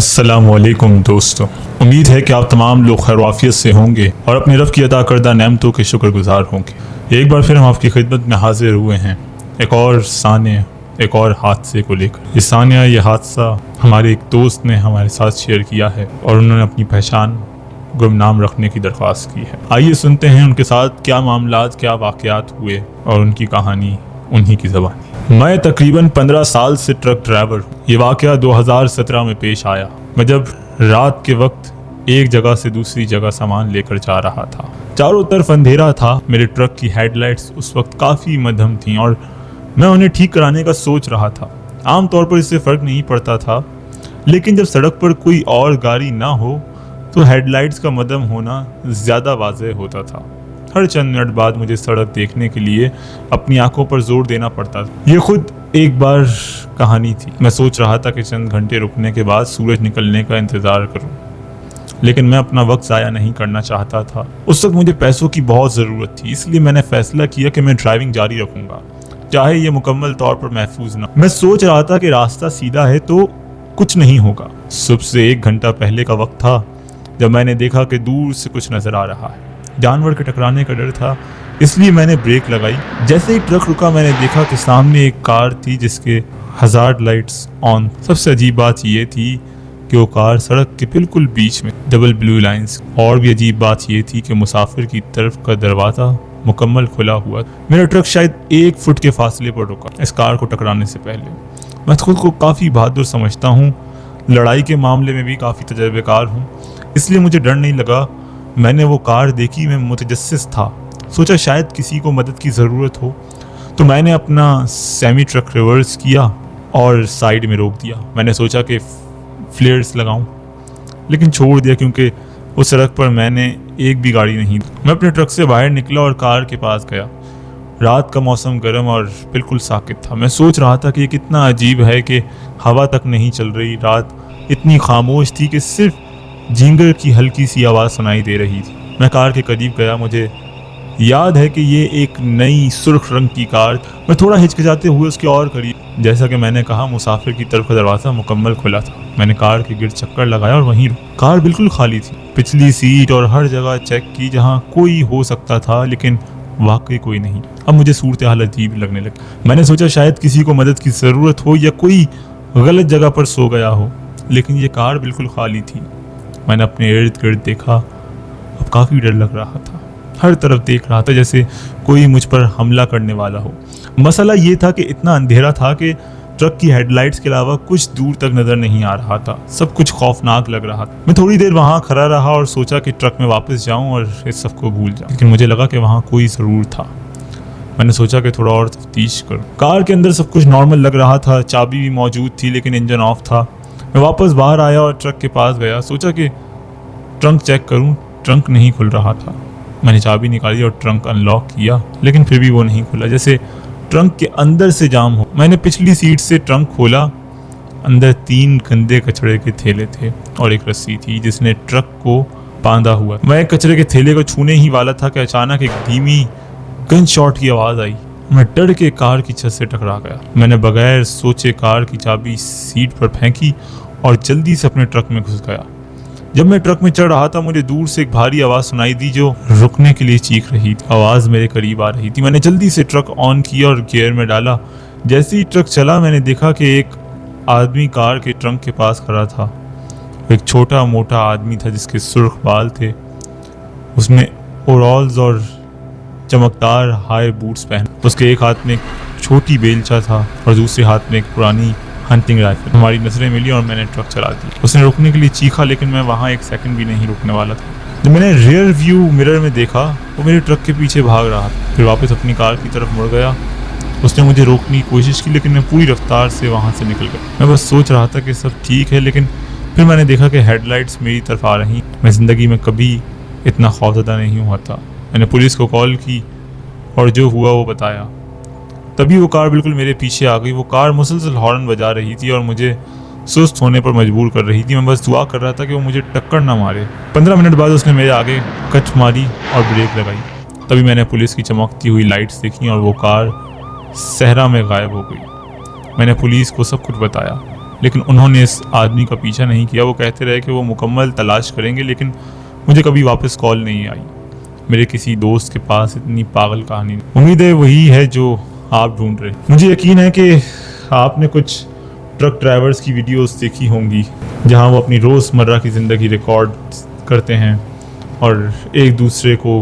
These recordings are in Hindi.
अस्सलामुअलैकुम दोस्तों, उम्मीद है कि आप तमाम लोग खैर से होंगे और अपने रब की अता करदा नेमतों के शुक्रगुजार होंगे। एक बार फिर हम आपकी खिदमत में हाजिर हुए हैं एक और सानिया, एक और हादसे को लेकर। ये सानिया, ये हादसा हमारे एक दोस्त ने हमारे साथ शेयर किया है और उन्होंने अपनी पहचान गुमनाम रखने की दरख्वास्त की है। आइए सुनते हैं उनके साथ क्या मामलात, क्या वाक़यात हुए और उनकी कहानी उन्हीं की ज़बानी। मैं तकरीबन 15 साल से ट्रक ड्राइवर हूँ। ये वाक़या 2017 में पेश आया। मैं जब रात के वक्त एक जगह से दूसरी जगह सामान लेकर जा रहा था। चारों तरफ अंधेरा था। मेरे ट्रक की हेडलाइट्स उस वक्त काफ़ी मध्यम थीं और मैं उन्हें ठीक कराने का सोच रहा था। आमतौर पर इससे फ़र्क नहीं पड़ता था, लेकिन जब सड़क पर कोई और गाड़ी ना हो तो हेडलाइट्स का मध्यम होना ज़्यादा वाज़ेह होता था। हर चंद मिनट बाद मुझे सड़क देखने के लिए अपनी आंखों पर जोर देना पड़ता था। ये खुद एक बार कहानी थी। मैं सोच रहा था कि चंद घंटे रुकने के बाद सूरज निकलने का इंतज़ार करूं, लेकिन मैं अपना वक्त ज़ाया नहीं करना चाहता था। उस वक्त मुझे पैसों की बहुत ज़रूरत थी, इसलिए मैंने फ़ैसला किया कि मैं ड्राइविंग जारी रखूँगा, चाहे ये मुकम्मल तौर पर महफूज ना। मैं सोच रहा था कि रास्ता सीधा है तो कुछ नहीं होगा। सुबह से 1 घंटा पहले का वक्त था जब मैंने देखा कि दूर से कुछ नज़र आ रहा है। जानवर के टकराने का डर था, इसलिए मैंने ब्रेक लगाई। जैसे ही ट्रक रुका मैंने देखा कि सामने एक कार थी जिसके हज़ार्ड लाइट्स ऑन। सबसे अजीब बात यह थी कि वो कार सड़क के बिल्कुल बीच में, डबल ब्लू लाइंस। और भी अजीब बात यह थी कि मुसाफिर की तरफ का दरवाज़ा मुकम्मल खुला हुआ। मेरा ट्रक शायद 1 फुट के फासले पर रुका इस कार को टकराने से पहले। मैं खुद को काफ़ी बहादुर समझता हूँ, लड़ाई के मामले में भी काफ़ी तजर्बेकार हूँ, इसलिए मुझे डर नहीं लगा। मैंने वो कार देखी, मैं मुतजस्सिस था। सोचा शायद किसी को मदद की ज़रूरत हो, तो मैंने अपना सेमी ट्रक रिवर्स किया और साइड में रोक दिया। मैंने सोचा कि फ्लेयर्स लगाऊं, लेकिन छोड़ दिया क्योंकि उस सड़क पर मैंने एक भी गाड़ी नहीं। मैं अपने ट्रक से बाहर निकला और कार के पास गया। रात का मौसम गर्म और बिल्कुल साकित था। मैं सोच रहा था कि ये कितना अजीब है कि हवा तक नहीं चल रही। रात इतनी खामोश थी कि सिर्फ झींगर की हल्की सी आवाज़ सुनाई दे रही थी। मैं कार के करीब गया। मुझे याद है कि ये एक नई सुर्ख रंग की कार। मैं थोड़ा हिचकिचाते हुए उसके और करीब। जैसा कि मैंने कहा, मुसाफिर की तरफ का दरवाज़ा मुकम्मल खुला था। मैंने कार के गिर्द चक्कर लगाया और वहीं कार बिल्कुल खाली थी। पिछली सीट और हर जगह चेक की जहाँ कोई हो सकता था, लेकिन वाकई कोई नहीं। अब मुझे सूरत हाल अजीब लगने लगी। मैंने सोचा शायद किसी को मदद की ज़रूरत हो या कोई गलत जगह पर सो गया हो, लेकिन ये कार बिल्कुल खाली थी। मैंने अपने इर्द गिर्द देखा। अब काफ़ी डर लग रहा था। हर तरफ देख रहा था जैसे कोई मुझ पर हमला करने वाला हो। मसला ये था कि इतना अंधेरा था कि ट्रक की हेडलाइट्स के अलावा कुछ दूर तक नज़र नहीं आ रहा था। सब कुछ खौफनाक लग रहा था। मैं थोड़ी देर वहाँ खड़ा रहा और सोचा कि ट्रक में वापस जाऊँ और इस सब को भूल जाऊँ, लेकिन मुझे लगा कि वहाँ कोई ज़रूर था। मैंने सोचा कि थोड़ा और तफ्तीश करूँ। कार के अंदर सब कुछ नॉर्मल लग रहा था। चाबी भी मौजूद थी, लेकिन इंजन ऑफ था। मैं वापस बाहर आया और ट्रक के पास गया। सोचा कि ट्रंक चेक करूं। ट्रंक नहीं खुल रहा था। मैंने चाबी निकाली और ट्रंक अनलॉक किया, लेकिन फिर भी वो नहीं खुला, जैसे ट्रंक के अंदर से जाम हो। मैंने पिछली सीट से ट्रंक खोला। अंदर 3 गंदे कचड़े के थैले थे और एक रस्सी थी जिसने ट्रक को बांधा हुआ। मैं कचरे के थैले को छूने ही वाला था कि अचानक एक धीमी गन शॉट की आवाज़ आई। मैं डर के कार की छत से टकरा गया। मैंने बगैर सोचे कार की चाबी सीट पर फेंकी और जल्दी से अपने ट्रक में घुस गया। जब मैं ट्रक में चढ़ रहा था, मुझे दूर से एक भारी आवाज़ सुनाई दी जो रुकने के लिए चीख रही थी। आवाज़ मेरे करीब आ रही थी। मैंने जल्दी से ट्रक ऑन किया और गियर में डाला। जैसे ही ट्रक चला, मैंने देखा कि एक आदमी कार के ट्रंक के पास खड़ा था। एक छोटा मोटा आदमी था जिसके सुर्ख बाल थे। उसने ओवरऑल्स और चमकदार हाई बूट्स पहने। उसके एक हाथ में एक छोटी बेलचा था और दूसरे हाथ में एक पुरानी हंटिंग राइफल। हमारी नजरें मिली और मैंने ट्रक चला दी। उसने रुकने के लिए चीखा, लेकिन मैं वहाँ 1 सेकंड भी नहीं रुकने वाला था। जब मैंने रियर व्यू मिरर में देखा, वो मेरे ट्रक के पीछे भाग रहा था। फिर वापस अपनी कार की तरफ मुड़ गया। उसने मुझे रोकने की कोशिश की, लेकिन मैं पूरी रफ्तार से वहाँ से निकल गया। मैं बस सोच रहा था कि सब ठीक है, लेकिन फिर मैंने देखा कि हेडलाइट्स मेरी तरफ आ रही। मैं ज़िंदगी में कभी इतना खौफज़दा नहीं हुआ था। मैंने पुलिस को कॉल की और जो हुआ वो बताया। तभी वो कार बिल्कुल मेरे पीछे आ गई। वो कार मुसलसल हॉर्न बजा रही थी और मुझे सुस्त होने पर मजबूर कर रही थी। मैं बस दुआ कर रहा था कि वो मुझे टक्कर ना मारे। 15 मिनट बाद उसने मेरे आगे कट मारी और ब्रेक लगाई। तभी मैंने पुलिस की चमकती हुई लाइट्स देखी और वो कार सहरा में गायब हो गई। मैंने पुलिस को सब कुछ बताया। लेकिन उन्होंने इस आदमी का पीछा नहीं किया। वो कहते रहे कि वो मुकम्मल तलाश करेंगे, लेकिन मुझे कभी वापस कॉल नहीं आई। मेरे किसी दोस्त के पास इतनी पागल कहानी नहीं। उम्मीद है वही है जो आप ढूंढ रहे। मुझे यकीन है कि आपने कुछ ट्रक ड्राइवर्स की वीडियोस देखी होंगी जहां वो अपनी रोज़मर्रा की ज़िंदगी रिकॉर्ड करते हैं और एक दूसरे को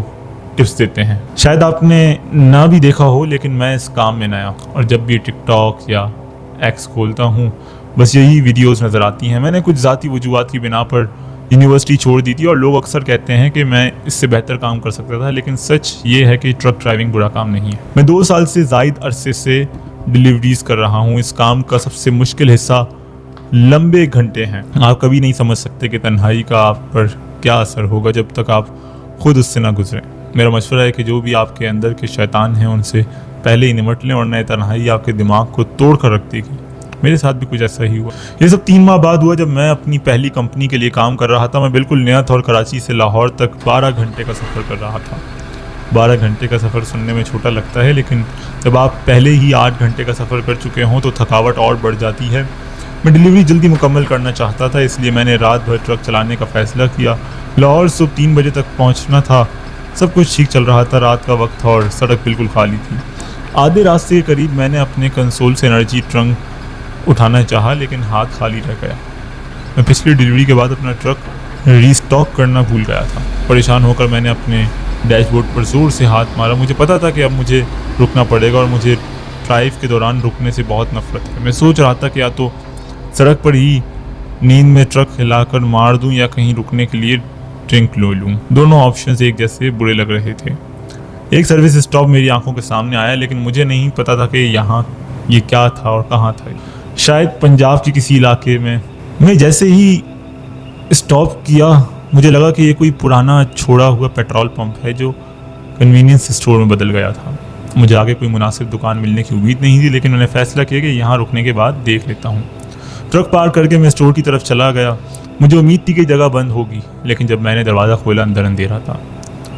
टिप्स देते हैं। शायद आपने ना भी देखा हो, लेकिन मैं इस काम में नया और जब भी टिकटॉक या एक्स खोलता हूँ बस यही वीडियोस नज़र आती हैं। मैंने कुछ ज़ाती वजूहात की बिना पर यूनिवर्सिटी छोड़ दी थी और लोग अक्सर कहते हैं कि मैं इससे बेहतर काम कर सकता था, लेकिन सच ये है कि ट्रक ड्राइविंग बुरा काम नहीं है। मैं 2 साल से ज़ायद अरसे से डिलीवरीज कर रहा हूँ। इस काम का सबसे मुश्किल हिस्सा लंबे घंटे हैं। आप कभी नहीं समझ सकते कि तन्हाई का आप पर क्या असर होगा जब तक आप खुद उससे ना गुजरें। मेरा मशवरा है कि जो भी आपके अंदर के शैतान हैं उनसे पहले ही निमट लें, और नए तन्हाई आपके दिमाग को तोड़ कर रख देगी। मेरे साथ भी कुछ ऐसा ही हुआ। ये सब 3 माह बाद हुआ, जब मैं अपनी पहली कंपनी के लिए काम कर रहा था। मैं बिल्कुल नया था और कराची से लाहौर तक 12 घंटे का सफ़र कर रहा था। 12 घंटे का सफ़र सुनने में छोटा लगता है, लेकिन जब आप पहले ही 8 घंटे का सफ़र कर चुके हों तो थकावट और बढ़ जाती है। मैं डिलीवरी जल्दी मुकम्मल करना चाहता था, इसलिए मैंने रात भर ट्रक चलाने का फ़ैसला किया। लाहौर सुबह 3 बजे तक पहुंचना था। सब कुछ ठीक चल रहा था, रात का वक्त था और सड़क बिल्कुल खाली थी। आधे रास्ते के करीब मैंने अपने कंसोल से एनर्जी ट्रंक उठाना चाहा, लेकिन हाथ खाली रह गया। मैं पिछली डिलीवरी के बाद अपना ट्रक रीस्टॉक करना भूल गया था। परेशान होकर मैंने अपने डैशबोर्ड पर ज़ोर से हाथ मारा। मुझे पता था कि अब मुझे रुकना पड़ेगा और मुझे ड्राइव के दौरान रुकने से बहुत नफरत है। मैं सोच रहा था कि या तो सड़क पर ही नींद में ट्रक हिलाकर मार दूं या कहीं रुकने के लिए ड्रिंक ले लूं। दोनों ऑप्शंस एक जैसे बुरे लग रहे थे। एक सर्विस स्टॉप मेरी आंखों के सामने आया, लेकिन मुझे नहीं पता था कि यहाँ ये क्या था और कहाँ था। शायद पंजाब के किसी इलाके में। मैं जैसे ही स्टॉप किया मुझे लगा कि ये कोई पुराना छोड़ा हुआ पेट्रोल पंप है जो कन्वीनियंस स्टोर में बदल गया था। मुझे आगे कोई मुनासिब दुकान मिलने की उम्मीद नहीं थी, लेकिन मैंने फैसला किया कि यहाँ रुकने के बाद देख लेता हूँ। ट्रक पार करके मैं स्टोर की तरफ चला गया। मुझे उम्मीद थी कि जगह बंद होगी, लेकिन जब मैंने दरवाज़ा खोला अंदर अंधेरा था।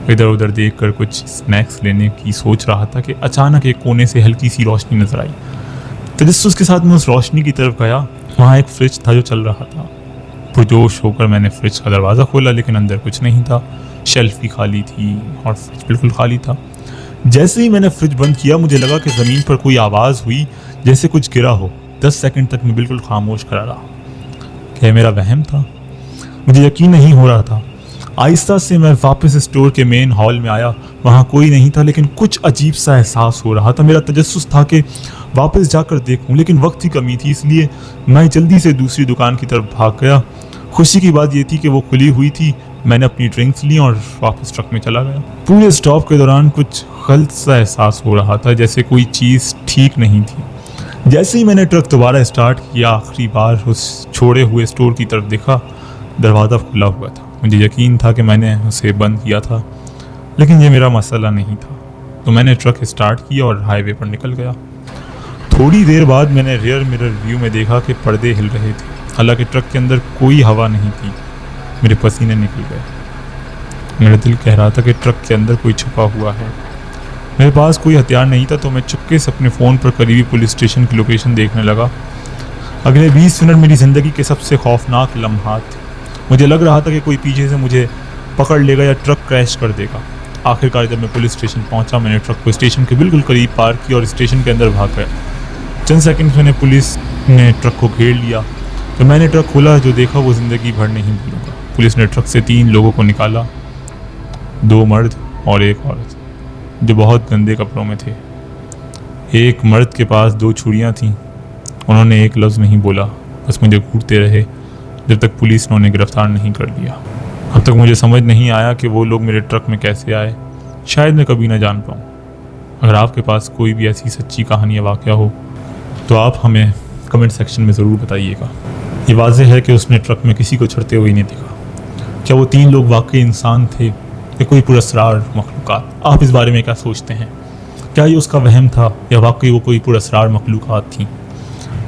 इधर उधर देख कर कुछ स्नैक्स लेने की सोच रहा था कि अचानक एक कोने से हल्की सी रोशनी नजर आई। तजस्सुस के साथ मैं उस रोशनी की तरफ गया। वहाँ एक फ्रिज था जो चल रहा था। पुरजोश होकर मैंने फ्रिज का दरवाज़ा खोला, लेकिन अंदर कुछ नहीं था। शेल्फ भी खाली थी और फ्रिज बिल्कुल खाली था। जैसे ही मैंने फ्रिज बंद किया मुझे लगा कि ज़मीन पर कोई आवाज़ हुई, जैसे कुछ गिरा हो। 10 सेकंड तक मैं बिल्कुल खामोश खड़ा रहा। क्या मेरा वहम था? मुझे यकीन नहीं हो रहा था। आहिस्ता से मैं वापस स्टोर के मेन हॉल में आया। वहाँ कोई नहीं था, लेकिन कुछ अजीब सा एहसास हो रहा था। मेरा तजस्सुस था कि वापस जाकर देखूं, लेकिन वक्त की कमी थी, इसलिए मैं जल्दी से दूसरी दुकान की तरफ भाग गया। खुशी की बात यह थी कि वो खुली हुई थी। मैंने अपनी ड्रिंक्स ली और वापस ट्रक में चला गया। पूरे स्टॉप के दौरान कुछ गलत सा एहसास हो रहा था, जैसे कोई चीज़ ठीक नहीं थी। जैसे ही मैंने ट्रक दोबारा स्टार्ट किया, आखिरी बार उस छोड़े हुए स्टोर की तरफ देखा, दरवाज़ा खुला हुआ था। मुझे यकीन था कि मैंने उसे बंद किया था, लेकिन ये मेरा मसला नहीं था। तो मैंने ट्रक स्टार्ट किया और हाईवे पर निकल गया। थोड़ी देर बाद मैंने रियर मिरर व्यू में देखा कि पर्दे हिल रहे थे। हालांकि ट्रक के अंदर कोई हवा नहीं थी। मेरे पसीने निकल गए। मेरा दिल कह रहा था कि ट्रक के अंदर कोई छुपा हुआ है। मेरे पास कोई हथियार नहीं था, तो मैं चुपके से अपने फ़ोन पर करीबी पुलिस स्टेशन की लोकेशन देखने लगा। अगले 20 मिनट मेरी ज़िंदगी के सबसे खौफनाक लम्हात थे। मुझे लग रहा था कि कोई पीछे से मुझे पकड़ लेगा या ट्रक क्रैश कर देगा। आखिरकार जब मैं पुलिस स्टेशन पहुंचा, मैंने ट्रक को स्टेशन के बिल्कुल करीब पार्क किया और स्टेशन के अंदर भाग गया। चंद सेकंड्स में पुलिस ने ट्रक को घेर लिया। तो मैंने ट्रक खोला, जो देखा वो ज़िंदगी भर नहीं भूलूंगा। पुलिस ने ट्रक से 3 लोगों को निकाला, 2 मर्द और 1 औरत, जो बहुत गंदे कपड़ों में थे। एक मर्द के पास 2 छुरियाँ थीं। उन्होंने एक लफ्ज़ नहीं बोला, बस मुझे घूरते रहे जब तक पुलिस ने उन्हें गिरफ्तार नहीं कर लिया। अब तक मुझे समझ नहीं आया कि वो लोग मेरे ट्रक में कैसे आए। शायद मैं कभी ना जान पाऊँ। अगर आपके पास कोई भी ऐसी सच्ची कहानी या वाक़या हो तो आप हमें कमेंट सेक्शन में ज़रूर बताइएगा। ये वाज़ेह है कि उसने ट्रक में किसी को चढ़ते हुए नहीं देखा। क्या वो 3 लोग वाकई इंसान थे या कोई पुरअसरार मखलूक़ात? आप इस बारे में क्या सोचते हैं? क्या ये उसका वहम था या वाकई वो कोई पुरअसरार मखलूक़ात थी?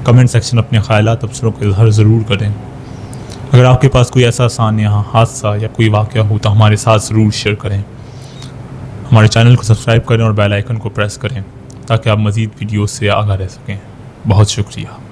कमेंट सेक्शन अपने ख़यालात तबसरों का इज़हार ज़रूर करें। अगर आपके पास कोई ऐसा सानिया, हादसा या कोई वाक़या हो तो हमारे साथ ज़रूर शेयर करें। हमारे चैनल को सब्सक्राइब करें और बेल आइकन को प्रेस करें ताकि आप मज़ीद वीडियो से आगाह रह सकें। बहुत शुक्रिया।